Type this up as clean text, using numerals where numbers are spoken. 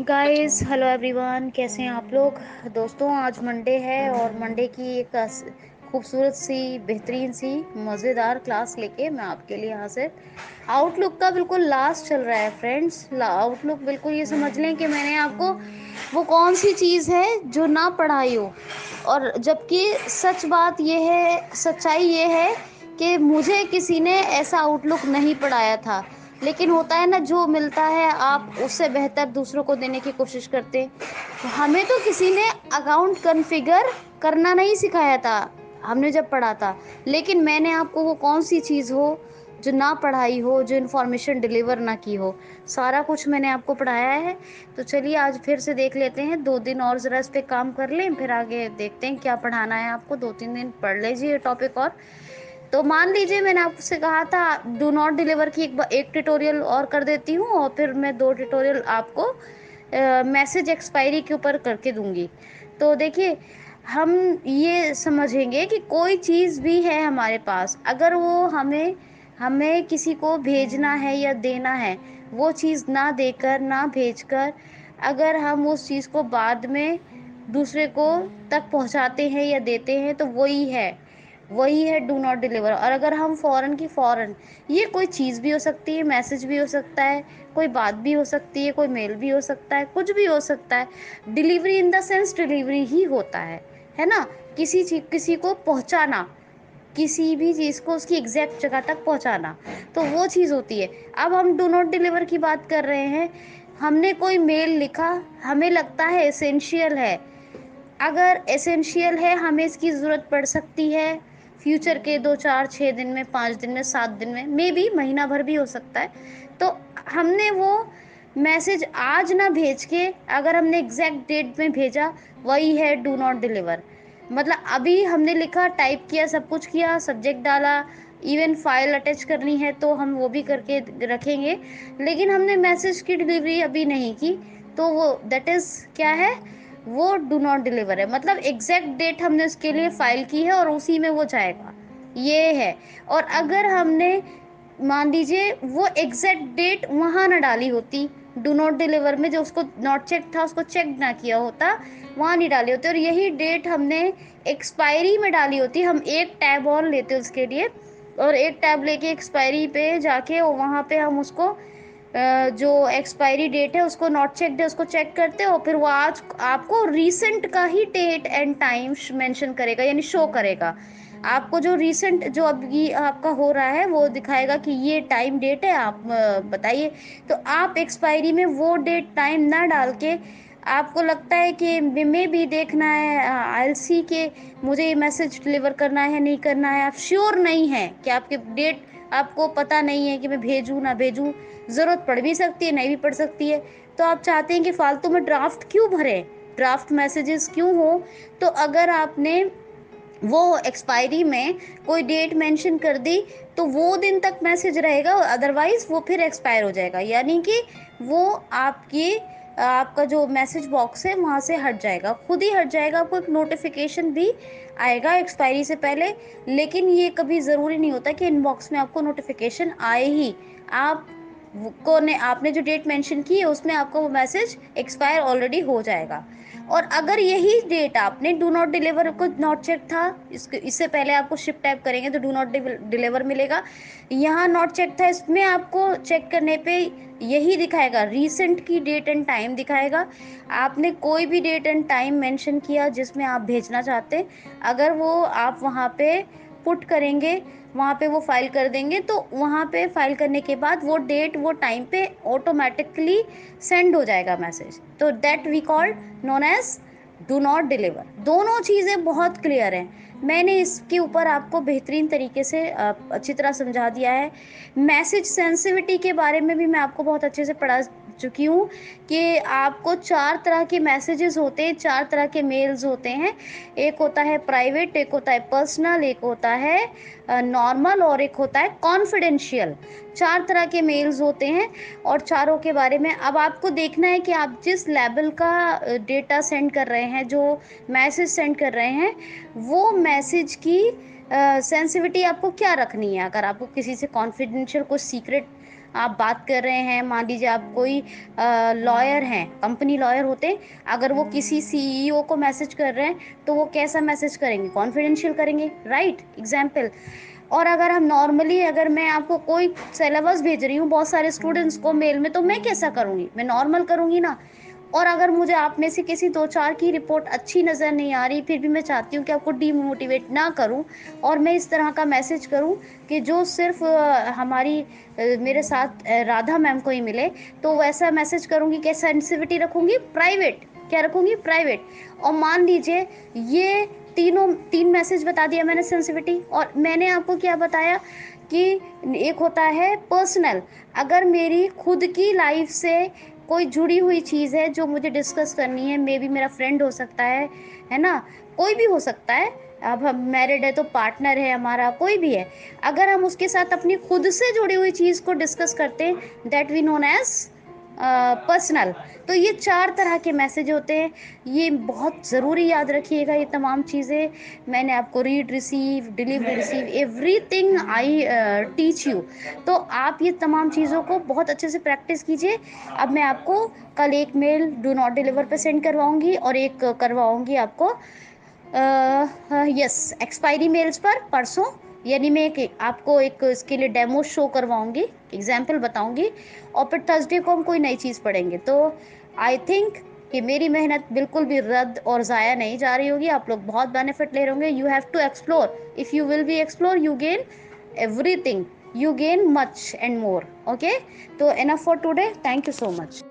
Guys hello everyone, कैसे हैं आप लोग। दोस्तों, आज मंडे है और मंडे की एक खूबसूरत सी बेहतरीन सी मज़ेदार क्लास लेके मैं आपके लिए यहाँ से आउटलुक का बिल्कुल लास्ट चल रहा है फ्रेंड्स। आउटलुक बिल्कुल ये समझ लें कि मैंने आपको वो कौन सी चीज़ है जो ना पढ़ाई हो, और जबकि सच बात ये है, सच्चाई ये है कि मुझे किसी ने ऐसा आउटलुक नहीं पढ़ाया था। लेकिन होता है ना, जो मिलता है आप उससे बेहतर दूसरों को देने की कोशिश करते हैं। हमें तो किसी ने अकाउंट कॉन्फ़िगर करना नहीं सिखाया था हमने जब पढ़ा था, लेकिन मैंने आपको वो कौन सी चीज़ हो जो ना पढ़ाई हो, जो इन्फॉर्मेशन डिलीवर ना की हो, सारा कुछ मैंने आपको पढ़ाया है। तो चलिए आज फिर से देख लेते हैं, 2 दिन और ज़रा इस पे काम कर लें, फिर आगे देखते हैं क्या पढ़ाना है आपको। 2-3 दिन पढ़ लीजिए टॉपिक। और तो मान लीजिए मैंने आपसे कहा था डू नॉट डिलीवर की एक ट्यूटोरियल और कर देती हूँ, और फिर मैं 2 ट्यूटोरियल आपको मैसेज एक्सपायरी के ऊपर करके दूंगी। तो देखिए, हम ये समझेंगे कि कोई चीज़ भी है हमारे पास, अगर वो हमें हमें किसी को भेजना है या देना है, वो चीज़ ना देकर ना भेजकर अगर हम उस चीज़ को बाद में दूसरे को तक पहुंचाते हैं या देते हैं, तो वही है डू नॉट डिलीवर। और अगर हम फ़ौरन की फ़ौरन, ये कोई चीज़ भी हो सकती है, मैसेज भी हो सकता है, कोई बात भी हो सकती है, कोई मेल भी हो सकता है, कुछ भी हो सकता है। Delivery in the sense delivery ही होता है ना। किसी को पहुंचाना, किसी भी चीज़ को उसकी एग्जैक्ट जगह तक पहुंचाना, तो वो चीज़ होती है। अब हम डू नॉट डिलीवर की बात कर रहे हैं। हमने कोई मेल लिखा, हमें लगता है एसेंशियल है। अगर एसेंशियल है, हमें इसकी ज़रूरत पड़ सकती है फ्यूचर के 2 4 6 दिन में, 5 दिन में, 7 दिन में, मे बी महीना भर भी हो सकता है। तो हमने वो मैसेज आज ना भेज के अगर हमने एग्जैक्ट डेट में भेजा, वही है डू नॉट डिलीवर। मतलब अभी हमने लिखा, टाइप किया, सब कुछ किया, सब्जेक्ट डाला, इवन फाइल अटैच करनी है तो हम वो भी करके रखेंगे, लेकिन हमने मैसेज की डिलीवरी अभी नहीं की, तो वो दैट इज़ क्या है, वो डू नॉट डिलीवर है। मतलब एग्जैक्ट डेट हमने उसके लिए फाइल की है और उसी में वो जाएगा, ये है। और अगर हमने, मान लीजिए, वो एग्जैक्ट डेट वहाँ ना डाली होती, डू नॉट डिलीवर में जो उसको नॉट चेक था, उसको चेक ना किया होता, वहाँ नहीं डाली होती, और यही डेट हमने एक्सपायरी में डाली होती, हम एक टैब और लेते उसके लिए, और एक टैब लेके एक्सपायरी पे जाके वहाँ पे हम उसको जो एक्सपायरी डेट है उसको, नॉट चेक है उसको चेक करते हो, फिर वो आज आपको रीसेंट का ही डेट एंड टाइम मेंशन करेगा, यानी शो करेगा आपको। जो रीसेंट जो अभी आपका हो रहा है वो दिखाएगा कि ये टाइम डेट है, आप बताइए। तो आप एक्सपायरी में वो डेट टाइम ना डाल के, आपको लगता है कि मे भी देखना है, आई सी के मुझे ये मैसेज डिलीवर करना है नहीं करना है, आप श्योर नहीं है कि आपके डेट, आपको पता नहीं है कि मैं भेजूँ ना भेजूँ, ज़रूरत पड़ भी सकती है, नहीं भी पड़ सकती है, तो आप चाहते हैं कि फालतू में ड्राफ्ट क्यों भरें, ड्राफ्ट मैसेजेस क्यों हो। तो अगर आपने वो एक्सपायरी में कोई डेट मेंशन कर दी, तो वो दिन तक मैसेज रहेगा, अदरवाइज वो फिर एक्सपायर हो जाएगा, यानी कि वो आपका जो मैसेज बॉक्स है वहाँ से हट जाएगा, खुद ही हट जाएगा। आपको एक नोटिफिकेशन भी आएगा एक्सपायरी से पहले, लेकिन ये कभी ज़रूरी नहीं होता कि इनबॉक्स में आपको नोटिफिकेशन आए ही। आप आपने जो डेट मेंशन की है उसमें आपका वो मैसेज एक्सपायर ऑलरेडी हो जाएगा। और अगर यही डेट आपने डू नॉट डिलीवर को नॉट चेक था, इससे पहले आपको शिप टाइप करेंगे तो डू नॉट डिलीवर मिलेगा, यहाँ नॉट चेक था, इसमें आपको चेक करने पे यही दिखाएगा, रीसेंट की डेट एंड टाइम दिखाएगा। आपने कोई भी डेट एंड टाइम मेंशन किया जिसमें आप भेजना चाहते हैं, अगर वो आप वहाँ पे पुट करेंगे, वहाँ पे वो फाइल कर देंगे, तो वहाँ पे फाइल करने के बाद वो डेट वो टाइम पे ऑटोमेटिकली सेंड हो जाएगा मैसेज, तो that we called known as do not deliver. दोनों चीज़ें बहुत क्लियर हैं, मैंने इसके ऊपर आपको बेहतरीन तरीके से अच्छी तरह समझा दिया है। मैसेज सेंसिटिविटी के बारे में भी मैं आपको बहुत अच्छे से पढ़ा चुकी हूँ कि आपको 4 तरह के मैसेजेस होते हैं, 4 तरह के मेल्स होते हैं। एक होता है प्राइवेट, एक होता है पर्सनल, एक होता है नॉर्मल, और एक होता है कॉन्फिडेंशियल। 4 तरह के मेल्स होते हैं, और चारों के बारे में अब आपको देखना है कि आप जिस लेवल का डेटा सेंड कर रहे हैं, जो मैसेज सेंड कर रहे हैं, वो मैसेज की सेंसिटिविटी आपको क्या रखनी है। अगर आपको किसी से कॉन्फिडेंशियल कुछ सीक्रेट आप बात कर रहे हैं, मान लीजिए आप कोई लॉयर हैं, कंपनी लॉयर होते हैं, अगर वो किसी सीईओ को मैसेज कर रहे हैं, तो वो कैसा मैसेज करेंगे? कॉन्फिडेंशियल करेंगे, राइट? एग्जाम्पल। और अगर हम नॉर्मली, अगर मैं आपको कोई सिलेबस भेज रही हूँ बहुत सारे स्टूडेंट्स को मेल में, तो मैं कैसा करूँगी? मैं नॉर्मल करूँगी ना। और अगर मुझे आप में से किसी 2-4 की रिपोर्ट अच्छी नज़र नहीं आ रही, फिर भी मैं चाहती हूँ कि आपको डीमोटिवेट ना करूँ, और मैं इस तरह का मैसेज करूँ कि जो सिर्फ़ हमारी मेरे साथ राधा मैम को ही मिले, तो वैसा मैसेज करूँगी कि सेंसिटिविटी रखूँगी प्राइवेट। क्या रखूँगी? प्राइवेट। और मान लीजिए ये 3 मैसेज बता दिया मैंने सेंसिटिविटी, और मैंने आपको क्या बताया कि एक होता है पर्सनल। अगर मेरी खुद की लाइफ से कोई जुड़ी हुई चीज़ है जो मुझे डिस्कस करनी है, मे बी मेरा फ्रेंड हो सकता है ना? कोई भी हो सकता है। अब हम मैरिड है तो पार्टनर है हमारा, कोई भी है। अगर हम उसके साथ अपनी खुद से जुड़ी हुई चीज़ को डिस्कस करते हैं, that we known as personal. तो ये 4 तरह के मैसेज होते हैं। ये बहुत ज़रूरी याद रखिएगा ये तमाम चीज़ें। मैंने आपको read receive, deliver receive, everything I teach you. तो आप ये तमाम चीज़ों को बहुत अच्छे से प्रैक्टिस कीजिए। अब मैं आपको कल एक मेल डू नॉट डिलीवर पे सेंड करवाऊँगी, और एक करवाऊँगी आपको यस एक्सपायरी मेल्स पर परसों। यानी मैं आपको एक इसके लिए डेमो शो करवाऊंगी, एग्जाम्पल बताऊंगी, और फिर थर्सडे को हम कोई नई चीज़ पढ़ेंगे। तो आई थिंक कि मेरी मेहनत बिल्कुल भी रद्द और ज़ाया नहीं जा रही होगी। आप लोग बहुत बेनिफिट ले रहे होंगे। You have to explore, if you will be explore you gain everything, you gain much and more. Okay, तो enough for today, thank you so much.